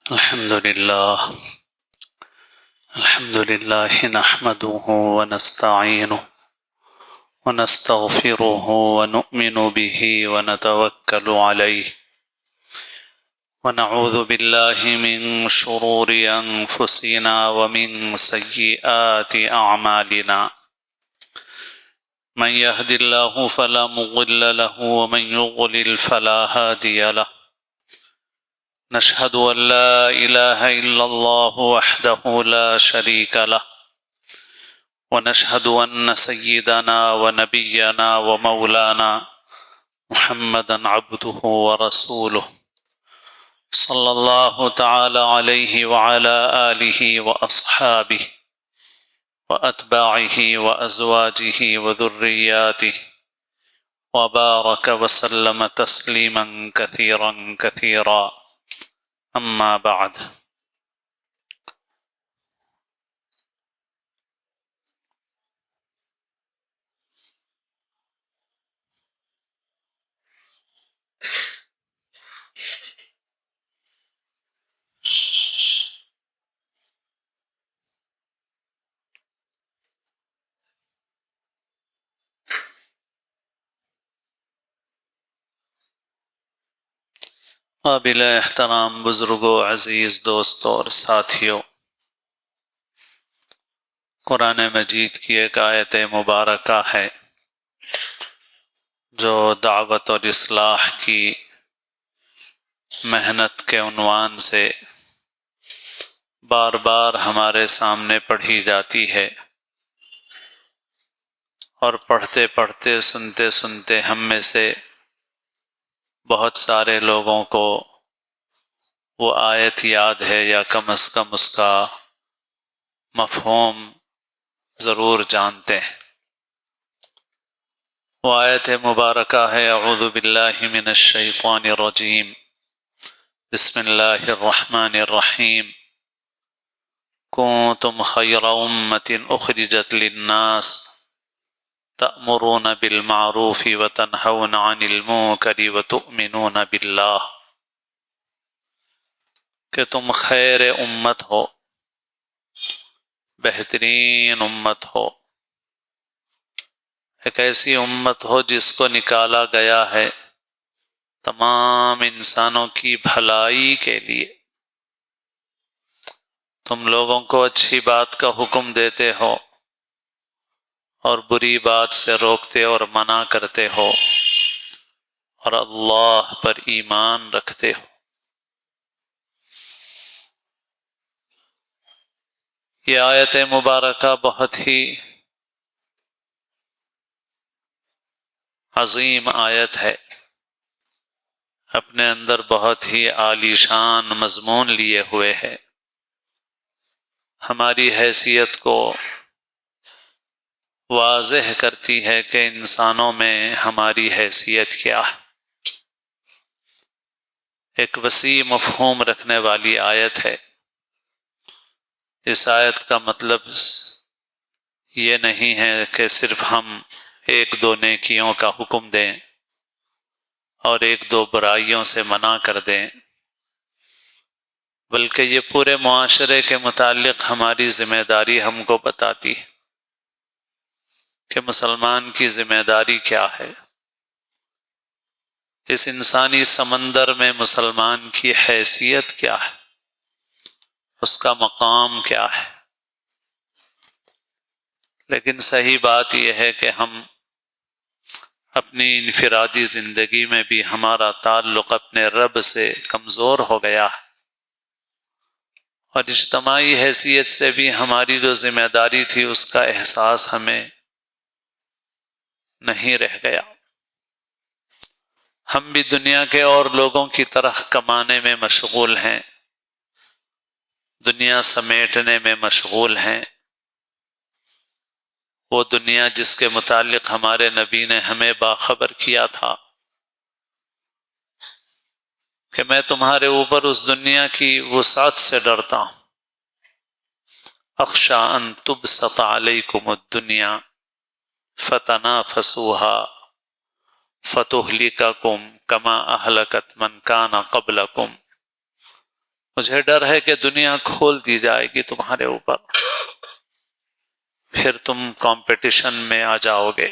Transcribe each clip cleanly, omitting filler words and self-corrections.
الحمد لله نحمده ونستعينه ونستغفره ونؤمن به ونتوكل عليه ونعوذ بالله من شرور أنفسنا ومن سيئات أعمالنا من يهد الله فلا مضل له ومن يضلل فلا هادي له نشهد أن لا إله إلا الله وحده لا شريك له ونشهد أن سيدنا ونبينا ومولانا محمدا عبده ورسوله صلى الله تعالى عليه وعلى آله وأصحابه وأتباعه وأزواجه وذرياته وبارك وسلم تسليما كثيرا كثيرا أما بعد قابل احترام بزرگوں، عزیز دوستوں اور ساتھیوں، قرآن مجید کی ایک آیت مبارکہ ہے جو دعوت اور اصلاح کی محنت کے عنوان سے بار بار ہمارے سامنے پڑھی جاتی ہے، اور پڑھتے پڑھتے سنتے سنتے ہم میں سے بہت سارے لوگوں کو وہ آیت یاد ہے، یا کم از کم اس کا مفہوم ضرور جانتے ہیں۔ وہ آیت مبارکہ ہے اعوذ باللہ من الشیطان الرجیم بسم اللہ الرحمن الرحیم کنتم خیر امۃ اخرجت للناس تأمرون بالمعروف وتنہون عن المنکر وتؤمنون باللہ، کہ تم خیر امت ہو، بہترین امت ہو، ایک ایسی امت ہو جس کو نکالا گیا ہے تمام انسانوں کی بھلائی کے لیے۔ تم لوگوں کو اچھی بات کا حکم دیتے ہو اور بری بات سے روکتے اور منع کرتے ہو، اور اللہ پر ایمان رکھتے ہو۔ یہ آیت مبارکہ بہت ہی عظیم آیت ہے، اپنے اندر بہت ہی عالی شان مضمون لیے ہوئے ہے، ہماری حیثیت کو واضح کرتی ہے کہ انسانوں میں ہماری حیثیت کیا ہے۔ ایک وسیع مفہوم رکھنے والی آیت ہے۔ اس آیت کا مطلب یہ نہیں ہے کہ صرف ہم ایک دو نیکیوں کا حکم دیں اور ایک دو برائیوں سے منع کر دیں، بلکہ یہ پورے معاشرے کے متعلق ہماری ذمہ داری ہم کو بتاتی ہے کہ مسلمان کی ذمہ داری کیا ہے، اس انسانی سمندر میں مسلمان کی حیثیت کیا ہے، اس کا مقام کیا ہے۔ لیکن صحیح بات یہ ہے کہ ہم اپنی انفرادی زندگی میں بھی ہمارا تعلق اپنے رب سے کمزور ہو گیا ہے، اور اجتماعی حیثیت سے بھی ہماری جو ذمہ داری تھی اس کا احساس ہمیں نہیں رہ گیا۔ ہم بھی دنیا کے اور لوگوں کی طرح کمانے میں مشغول ہیں، دنیا سمیٹنے میں مشغول ہیں، وہ دنیا جس کے متعلق ہمارے نبی نے ہمیں باخبر کیا تھا کہ میں تمہارے اوپر اس دنیا کی وسعت سے ڈرتا ہوں، اخشى ان تبسط علیکم الدنیا فتنافسوها فتہلککم کما اہلکت من کان قبلکم مجھے ڈر ہے کہ دنیا کھول دی جائے گی تمہارے اوپر، پھر تم کمپٹیشن میں آ جاؤ گے،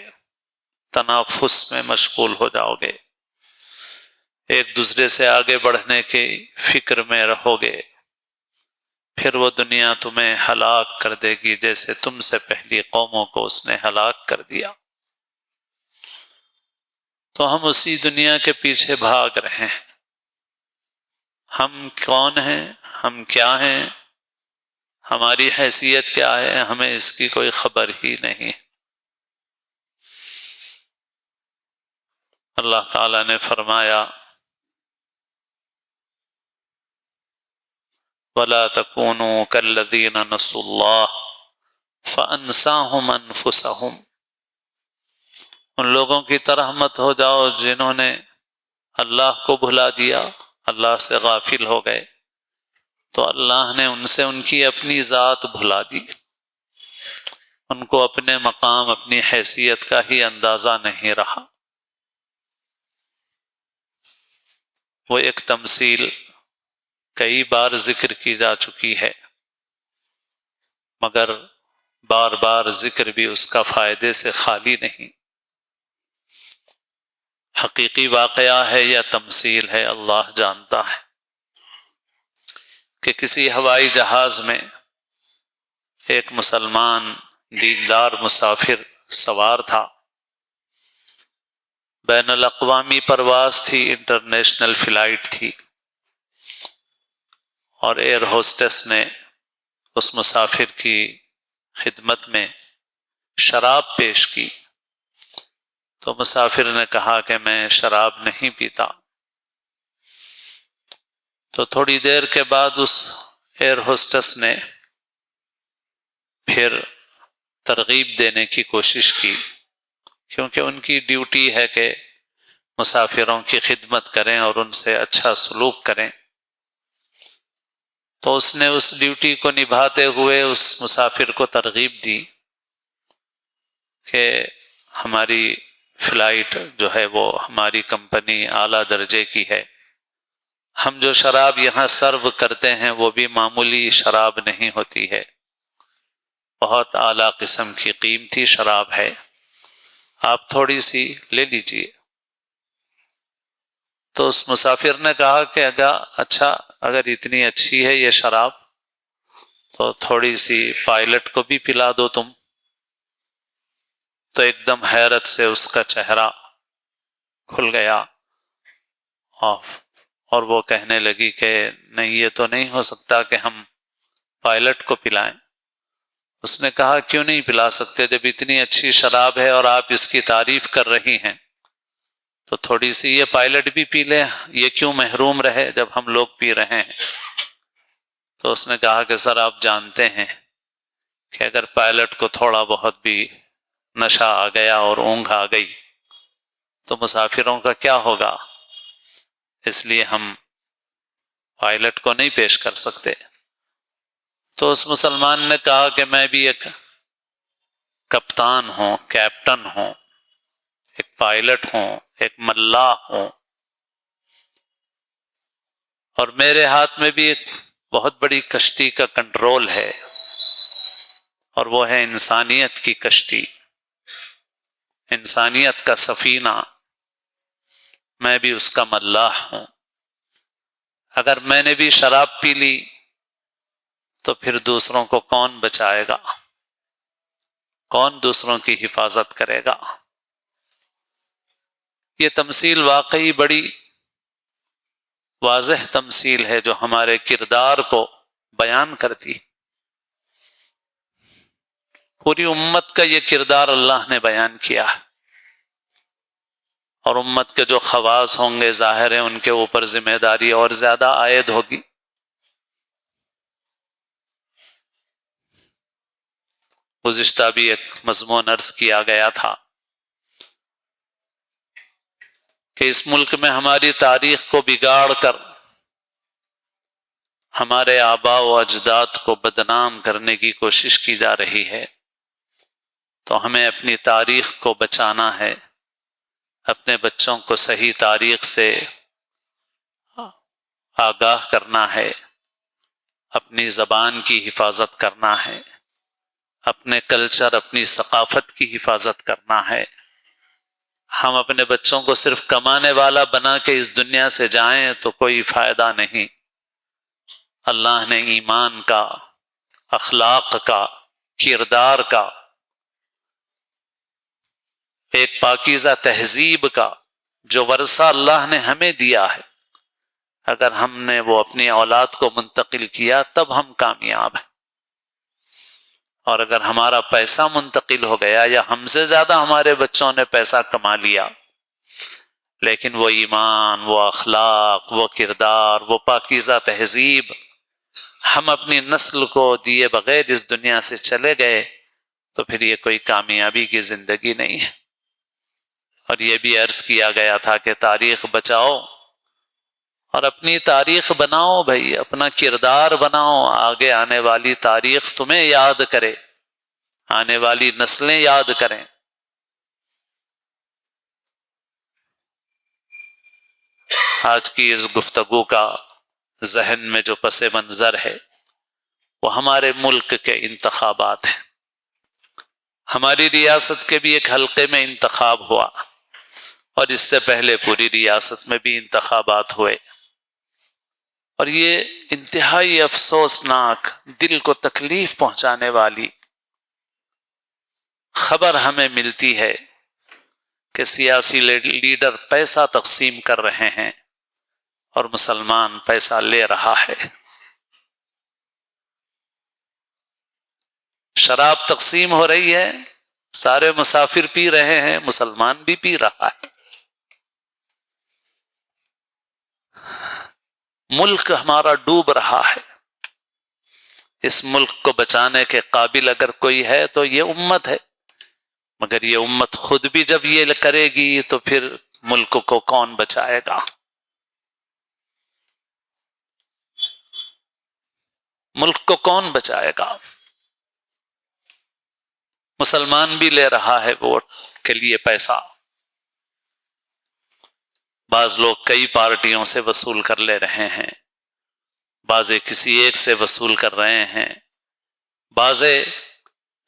تنافس میں مشغول ہو جاؤ گے، ایک دوسرے سے آگے بڑھنے کی فکر میں رہو گے، پھر وہ دنیا تمہیں ہلاک کر دے گی جیسے تم سے پہلی قوموں کو اس نے ہلاک کر دیا۔ تو ہم اسی دنیا کے پیچھے بھاگ رہے ہیں۔ ہم کون ہیں، ہم کیا ہیں، ہماری حیثیت کیا ہے، ہمیں اس کی کوئی خبر ہی نہیں۔ اللہ تعالیٰ نے فرمایا وَلَا تَكُونُوا كَالَّذِينَ نَسُوا اللَّهَ فَأَنْسَاهُمْ أَنفُسَهُمْ، ان لوگوں کی طرح مت ہو جاؤ جنہوں نے اللہ کو بھلا دیا، اللہ سے غافل ہو گئے، تو اللہ نے ان سے ان کی اپنی ذات بھلا دی، ان کو اپنے مقام، اپنی حیثیت کا ہی اندازہ نہیں رہا۔ وہ ایک تمثیل کئی بار ذکر کی جا چکی ہے، مگر بار بار ذکر بھی اس کا فائدے سے خالی نہیں۔ حقیقی واقعہ ہے یا تمثیل ہے اللہ جانتا ہے، کہ کسی ہوائی جہاز میں ایک مسلمان دیندار مسافر سوار تھا، بین الاقوامی پرواز تھی، انٹرنیشنل فلائٹ تھی، اور ایئر ہوسٹس نے اس مسافر کی خدمت میں شراب پیش کی، تو مسافر نے کہا کہ میں شراب نہیں پیتا۔ تو تھوڑی دیر کے بعد اس ایئر ہوسٹس نے پھر ترغیب دینے کی کوشش کی، کیونکہ ان کی ڈیوٹی ہے کہ مسافروں کی خدمت کریں اور ان سے اچھا سلوک کریں۔ تو اس نے اس ڈیوٹی کو نبھاتے ہوئے اس مسافر کو ترغیب دی کہ ہماری فلائٹ جو ہے وہ ہماری کمپنی اعلیٰ درجے کی ہے، ہم جو شراب یہاں سرو کرتے ہیں وہ بھی معمولی شراب نہیں ہوتی ہے، بہت اعلیٰ قسم کی قیمتی شراب ہے، آپ تھوڑی سی لے لیجئے۔ تو اس مسافر نے کہا کہ اچھا اگر اتنی اچھی ہے یہ شراب تو تھوڑی سی پائلٹ کو بھی پلا دو تم۔ تو ایک دم حیرت سے اس کا چہرہ کھل گیا اور وہ کہنے لگی کہ نہیں، یہ تو نہیں ہو سکتا کہ ہم پائلٹ کو پلائیں۔ اس نے کہا کیوں نہیں پلا سکتے، جب اتنی اچھی شراب ہے اور آپ اس کی تعریف کر رہی ہیں تو تھوڑی سی یہ پائلٹ بھی پی لے، یہ کیوں محروم رہے جب ہم لوگ پی رہے ہیں۔ تو اس نے کہا کہ سر آپ جانتے ہیں کہ اگر پائلٹ کو تھوڑا بہت بھی نشہ آ گیا اور اونگ آ گئی تو مسافروں کا کیا ہوگا، اس لیے ہم پائلٹ کو نہیں پیش کر سکتے۔ تو اس مسلمان نے کہا کہ میں بھی ایک کپتان ہوں، کیپٹن ہوں، ایک پائلٹ ہوں، ایک ملاح ہوں، اور میرے ہاتھ میں بھی ایک بہت بڑی کشتی کا کنٹرول ہے، اور وہ ہے انسانیت کی کشتی، انسانیت کا سفینہ، میں بھی اس کا ملاح ہوں۔ اگر میں نے بھی شراب پی لی تو پھر دوسروں کو کون بچائے گا، کون دوسروں کی حفاظت کرے گا۔ یہ تمثیل واقعی بڑی واضح تمثیل ہے جو ہمارے کردار کو بیان کرتی۔ پوری امت کا یہ کردار اللہ نے بیان کیا ہے، اور امت کے جو خواص ہوں گے ظاہر ہے ان کے اوپر ذمہ داری اور زیادہ عائد ہوگی۔ گزشتہ بھی ایک مضمون عرض کیا گیا تھا کہ اس ملک میں ہماری تاریخ کو بگاڑ کر ہمارے آباء و اجداد کو بدنام کرنے کی کوشش کی جا رہی ہے، تو ہمیں اپنی تاریخ کو بچانا ہے، اپنے بچوں کو صحیح تاریخ سے آگاہ کرنا ہے، اپنی زبان کی حفاظت کرنا ہے، اپنے کلچر، اپنی ثقافت کی حفاظت کرنا ہے۔ ہم اپنے بچوں کو صرف کمانے والا بنا کے اس دنیا سے جائیں تو کوئی فائدہ نہیں۔ اللہ نے ایمان کا، اخلاق کا، کردار کا، ایک پاکیزہ تہذیب کا جو ورثہ اللہ نے ہمیں دیا ہے، اگر ہم نے وہ اپنی اولاد کو منتقل کیا تب ہم کامیاب ہیں۔ اور اگر ہمارا پیسہ منتقل ہو گیا یا ہم سے زیادہ ہمارے بچوں نے پیسہ کما لیا، لیکن وہ ایمان، وہ اخلاق، وہ کردار، وہ پاکیزہ تہذیب ہم اپنی نسل کو دیے بغیر اس دنیا سے چلے گئے تو پھر یہ کوئی کامیابی کی زندگی نہیں ہے۔ اور یہ بھی عرض کیا گیا تھا کہ تاریخ بچاؤ اور اپنی تاریخ بناؤ بھائی، اپنا کردار بناؤ، آگے آنے والی تاریخ تمہیں یاد کرے، آنے والی نسلیں یاد کریں۔ آج کی اس گفتگو کا ذہن میں جو پس منظر ہے وہ ہمارے ملک کے انتخابات ہیں۔ ہماری ریاست کے بھی ایک حلقے میں انتخاب ہوا اور اس سے پہلے پوری ریاست میں بھی انتخابات ہوئے، اور یہ انتہائی افسوسناک، دل کو تکلیف پہنچانے والی خبر ہمیں ملتی ہے کہ سیاسی لیڈر پیسہ تقسیم کر رہے ہیں اور مسلمان پیسہ لے رہا ہے۔ شراب تقسیم ہو رہی ہے، سارے مسافر پی رہے ہیں، مسلمان بھی پی رہا ہے۔ ملک ہمارا ڈوب رہا ہے۔ اس ملک کو بچانے کے قابل اگر کوئی ہے تو یہ امت ہے، مگر یہ امت خود بھی جب یہ کرے گی تو پھر ملک کو کون بچائے گا؟ ملک کو کون بچائے گا؟ مسلمان بھی لے رہا ہے ووٹ کے لیے پیسہ، بعض لوگ کئی پارٹیوں سے وصول کر لے رہے ہیں، بعض کسی ایک سے وصول کر رہے ہیں، بعض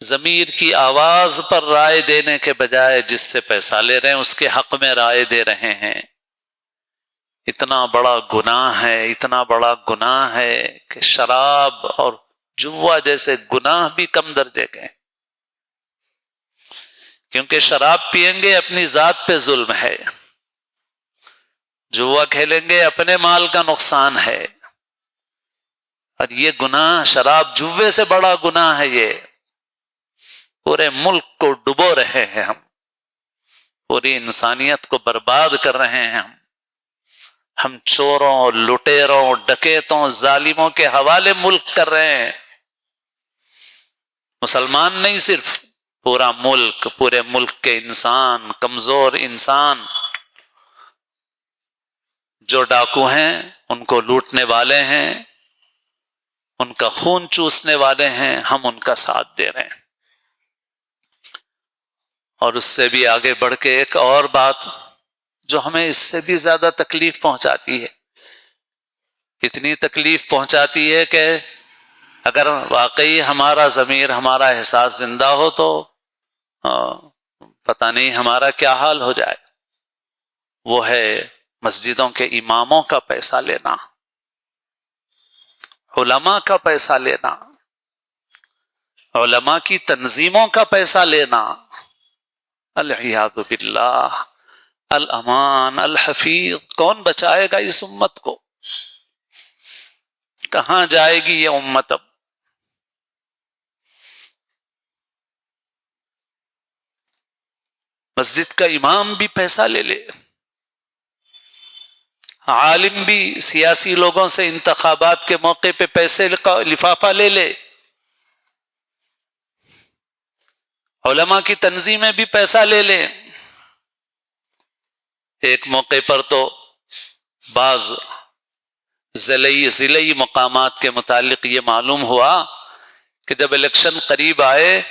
ضمیر کی آواز پر رائے دینے کے بجائے جس سے پیسہ لے رہے ہیں اس کے حق میں رائے دے رہے ہیں۔ اتنا بڑا گناہ ہے، اتنا بڑا گناہ ہے کہ شراب اور جوا جیسے گناہ بھی کم درجے کے ہیں، کیونکہ شراب پیئیں گے اپنی ذات پہ ظلم ہے، جوا کھیلیں گے اپنے مال کا نقصان ہے، اور یہ گناہ شراب جوے سے بڑا گناہ ہے۔ یہ پورے ملک کو ڈبو رہے ہیں ہم، پوری انسانیت کو برباد کر رہے ہیں ہم چوروں، لٹیروں، ڈکیتوں، ظالموں کے حوالے ملک کر رہے ہیں۔ مسلمان نہیں، صرف پورا ملک، پورے ملک کے انسان، کمزور انسان جو ڈاکو ہیں، ان کو لوٹنے والے ہیں، ان کا خون چوسنے والے ہیں، ہم ان کا ساتھ دے رہے ہیں۔ اور اس سے بھی آگے بڑھ کے ایک اور بات جو ہمیں اس سے بھی زیادہ تکلیف پہنچاتی ہے، اتنی تکلیف پہنچاتی ہے کہ اگر واقعی ہمارا ضمیر، ہمارا احساس زندہ ہو تو پتہ نہیں ہمارا کیا حال ہو جائے، وہ ہے مسجدوں کے اماموں کا پیسہ لینا، علماء کا پیسہ لینا، علماء کی تنظیموں کا پیسہ لینا۔ العیاذ باللہ، الامان، الحفیظ، کون بچائے گا اس امت کو؟ کہاں جائے گی یہ امت اب؟ مسجد کا امام بھی پیسہ لے لے، عالم بھی سیاسی لوگوں سے انتخابات کے موقع پہ پیسے کا لفافہ لے لے، علماء کی تنظیمیں بھی پیسہ لے لیں۔ ایک موقع پر تو بعض ضلعی مقامات کے متعلق یہ معلوم ہوا کہ جب الیکشن قریب آئے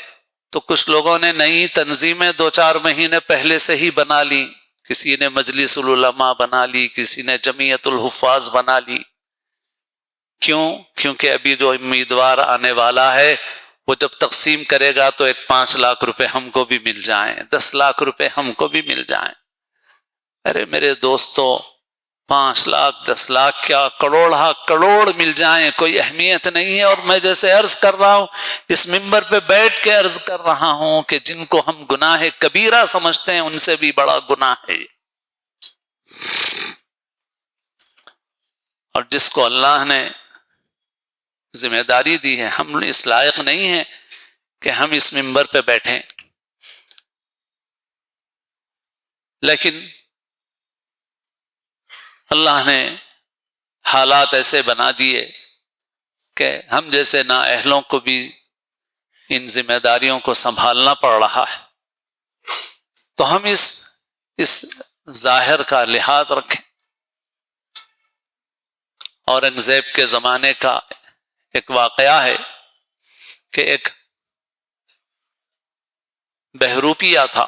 تو کچھ لوگوں نے نئی تنظیمیں 2-4 مہینے پہلے سے ہی بنا لی، کسی نے مجلس العلماء بنا لی، کسی نے جمعیت الحفاظ بنا لی، کیوں؟ کیونکہ ابھی جو امیدوار آنے والا ہے وہ جب تقسیم کرے گا تو ایک 5 لاکھ روپے ہم کو بھی مل جائیں، 10 لاکھ روپے ہم کو بھی مل جائیں۔ ارے میرے دوستو، 5 لاکھ 10 لاکھ کیا، کروڑ مل جائیں کوئی اہمیت نہیں ہے۔ اور میں جیسے عرض کر رہا ہوں، اس منبر پہ بیٹھ کے عرض کر رہا ہوں کہ جن کو ہم گناہ کبیرہ سمجھتے ہیں ان سے بھی بڑا گناہ ہے، اور جس کو اللہ نے ذمہ داری دی ہے، ہم اس لائق نہیں ہیں کہ ہم اس منبر پہ بیٹھیں، لیکن اللہ نے حالات ایسے بنا دیے کہ ہم جیسے نااہلوں کو بھی ان ذمہ داریوں کو سنبھالنا پڑ رہا ہے۔ تو ہم اس ظاہر کا لحاظ رکھیں۔ اورنگزیب کے زمانے کا ایک واقعہ ہے کہ ایک بہروپیہ تھا۔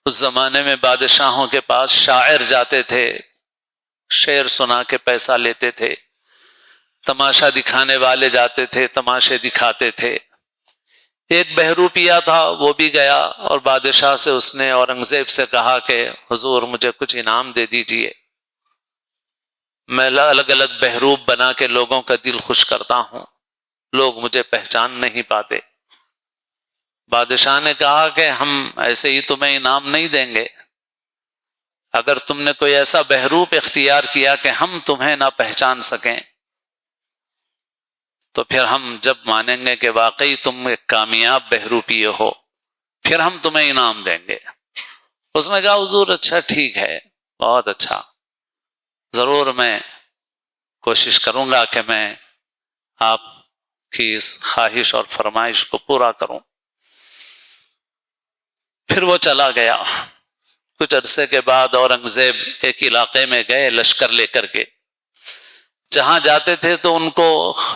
اس زمانے میں بادشاہوں کے پاس شاعر جاتے تھے، شعر سنا کے پیسہ لیتے تھے، تماشا دکھانے والے جاتے تھے، تماشے دکھاتے تھے۔ ایک بہروپیہ تھا، وہ بھی گیا اور بادشاہ سے اس نے اورنگزیب سے کہا کہ حضور مجھے کچھ انعام دے دیجئے، میں الگ الگ بہروپ بنا کے لوگوں کا دل خوش کرتا ہوں، لوگ مجھے پہچان نہیں پاتے۔ بادشاہ نے کہا کہ ہم ایسے ہی تمہیں انعام نہیں دیں گے، اگر تم نے کوئی ایسا بہروپ اختیار کیا کہ ہم تمہیں نہ پہچان سکیں تو پھر ہم جب مانیں گے کہ واقعی تم ایک کامیاب بہروپی ہو، پھر ہم تمہیں انعام دیں گے۔ اس نے کہا حضور اچھا ٹھیک ہے، بہت اچھا، ضرور میں کوشش کروں گا کہ میں آپ کی اس خواہش اور فرمائش کو پورا کروں۔ پھر وہ چلا گیا۔ کچھ عرصے کے بعد اورنگزیب ایک علاقے میں گئے لشکر لے کر کے، جہاں جاتے تھے تو ان کو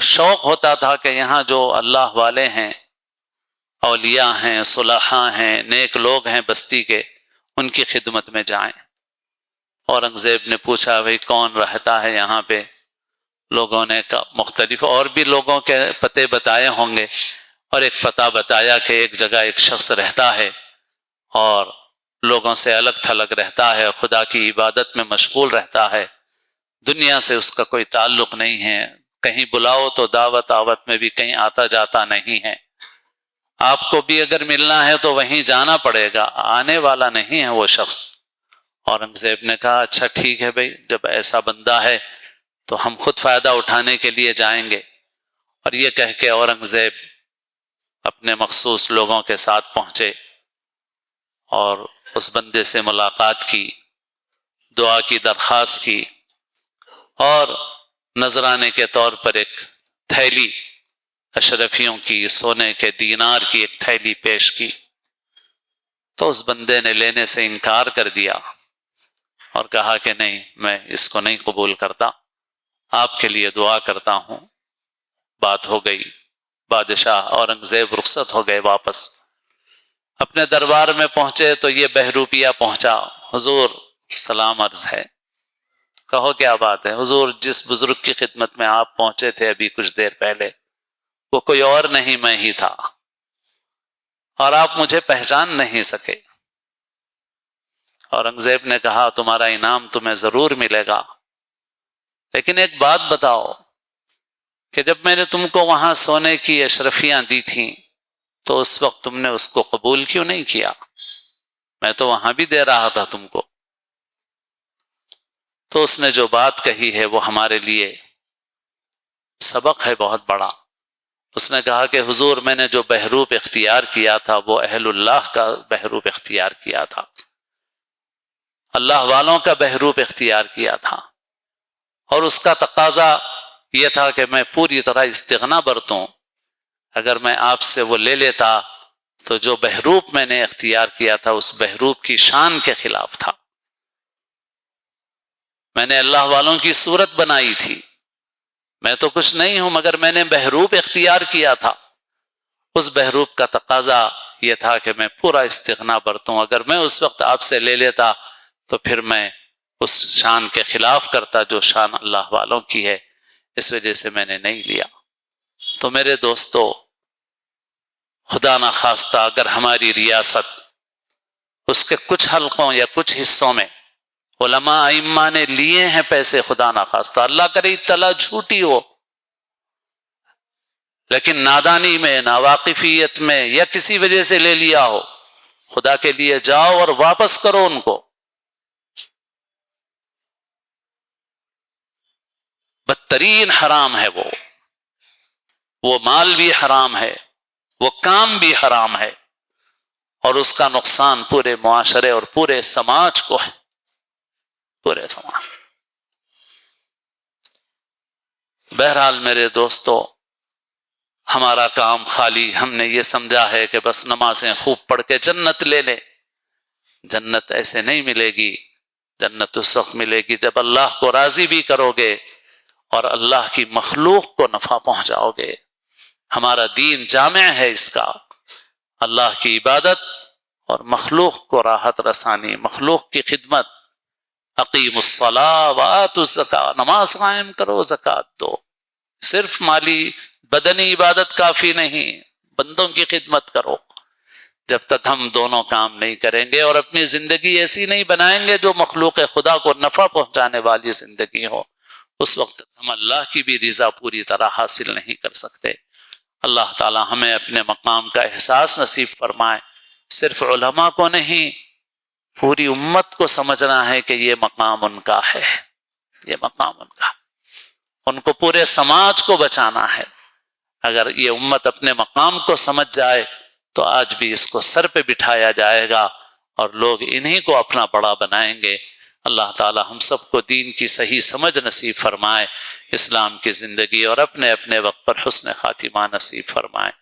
شوق ہوتا تھا کہ یہاں جو اللہ والے ہیں، اولیاء ہیں، صلحاء ہیں، نیک لوگ ہیں بستی کے، ان کی خدمت میں جائیں۔ اورنگزیب نے پوچھا بھئی کون رہتا ہے یہاں پہ؟ لوگوں نے مختلف اور بھی لوگوں کے پتے بتائے ہوں گے، اور ایک پتہ بتایا کہ ایک جگہ ایک شخص رہتا ہے اور لوگوں سے الگ تھلگ رہتا ہے، خدا کی عبادت میں مشغول رہتا ہے، دنیا سے اس کا کوئی تعلق نہیں ہے، کہیں بلاؤ تو دعوت میں بھی کہیں آتا جاتا نہیں ہے، آپ کو بھی اگر ملنا ہے تو وہیں جانا پڑے گا، آنے والا نہیں ہے وہ شخص۔ اورنگزیب نے کہا اچھا ٹھیک ہے بھائی، جب ایسا بندہ ہے تو ہم خود فائدہ اٹھانے کے لیے جائیں گے۔ اور یہ کہہ کے اورنگزیب اپنے مخصوص لوگوں کے ساتھ پہنچے اور اس بندے سے ملاقات کی، دعا کی درخواست کی، اور نذرانے کے طور پر ایک تھیلی اشرفیوں کی، سونے کے دینار کی ایک تھیلی پیش کی۔ تو اس بندے نے لینے سے انکار کر دیا اور کہا کہ نہیں، میں اس کو نہیں قبول کرتا، آپ کے لیے دعا کرتا ہوں۔ بات ہو گئی، بادشاہ اورنگزیب رخصت ہو گئے واپس۔ اپنے دربار میں پہنچے تو یہ بہروپیہ پہنچا، حضور سلام عرض ہے۔ کہو کیا بات ہے؟ حضور جس بزرگ کی خدمت میں آپ پہنچے تھے ابھی کچھ دیر پہلے، وہ کوئی اور نہیں میں ہی تھا، اور آپ مجھے پہچان نہیں سکے۔ اورنگزیب نے کہا تمہارا انعام تمہیں ضرور ملے گا، لیکن ایک بات بتاؤ کہ جب میں نے تم کو وہاں سونے کی اشرفیاں دی تھیں تو اس وقت تم نے اس کو قبول کیوں نہیں کیا؟ میں تو وہاں بھی دے رہا تھا تم کو۔ تو اس نے جو بات کہی ہے وہ ہمارے لیے سبق ہے بہت بڑا۔ اس نے کہا کہ حضور میں نے جو بہروپ اختیار کیا تھا وہ اہل اللہ کا بہروپ اختیار کیا تھا، اللہ والوں کا بہروپ اختیار کیا تھا، اور اس کا تقاضا یہ تھا کہ میں پوری طرح استغنا برتوں۔ اگر میں آپ سے وہ لے لیتا تو جو بہروپ میں نے اختیار کیا تھا اس بہروپ کی شان کے خلاف تھا۔ میں نے اللہ والوں کی صورت بنائی تھی، میں تو کچھ نہیں ہوں مگر میں نے بہروپ اختیار کیا تھا، اس بہروپ کا تقاضا یہ تھا کہ میں پورا استغنا برتوں۔ اگر میں اس وقت آپ سے لے لیتا تو پھر میں اس شان کے خلاف کرتا جو شان اللہ والوں کی ہے، اس وجہ سے میں نے نہیں لیا۔ تو میرے دوستو، خدا نخواستہ اگر ہماری ریاست اس کے کچھ حلقوں یا کچھ حصوں میں علماء ائمہ نے لیے ہیں پیسے، خدا نخواستہ، اللہ کرے اطلاع جھوٹی ہو، لیکن نادانی میں، ناواقفیت میں یا کسی وجہ سے لے لیا ہو، خدا کے لیے جاؤ اور واپس کرو ان کو۔ بدترین حرام ہے وہ مال بھی حرام ہے، وہ کام بھی حرام ہے، اور اس کا نقصان پورے معاشرے اور پورے سماج کو ہے، پورے سماج۔ بہرحال میرے دوستو، ہمارا کام خالی ہم نے یہ سمجھا ہے کہ بس نمازیں خوب پڑھ کے جنت لے لیں۔ جنت ایسے نہیں ملے گی، جنت اس وقت ملے گی جب اللہ کو راضی بھی کرو گے اور اللہ کی مخلوق کو نفع پہنچاؤ گے۔ ہمارا دین جامع ہے، اس کا اللہ کی عبادت اور مخلوق کو راحت رسانی، مخلوق کی خدمت۔ اقیموا الصلاۃ وآتوا الزکاۃ، نماز قائم کرو، زکوٰۃ دو۔ صرف مالی بدنی عبادت کافی نہیں، بندوں کی خدمت کرو۔ جب تک ہم دونوں کام نہیں کریں گے اور اپنی زندگی ایسی نہیں بنائیں گے جو مخلوق خدا کو نفع پہنچانے والی زندگی ہو، اس وقت تک ہم اللہ کی بھی رضا پوری طرح حاصل نہیں کر سکتے۔ اللہ تعالی ہمیں اپنے مقام کا احساس نصیب فرمائے۔ صرف علماء کو نہیں، پوری امت کو سمجھنا ہے کہ یہ مقام ان کا ہے، یہ مقام ان کا، ان کو پورے سماج کو بچانا ہے۔ اگر یہ امت اپنے مقام کو سمجھ جائے تو آج بھی اس کو سر پہ بٹھایا جائے گا اور لوگ انہی کو اپنا بڑا بنائیں گے۔ اللہ تعالی ہم سب کو دین کی صحیح سمجھ نصیب فرمائے، اسلام کی زندگی اور اپنے اپنے وقت پر حسن خاتمہ نصیب فرمائے۔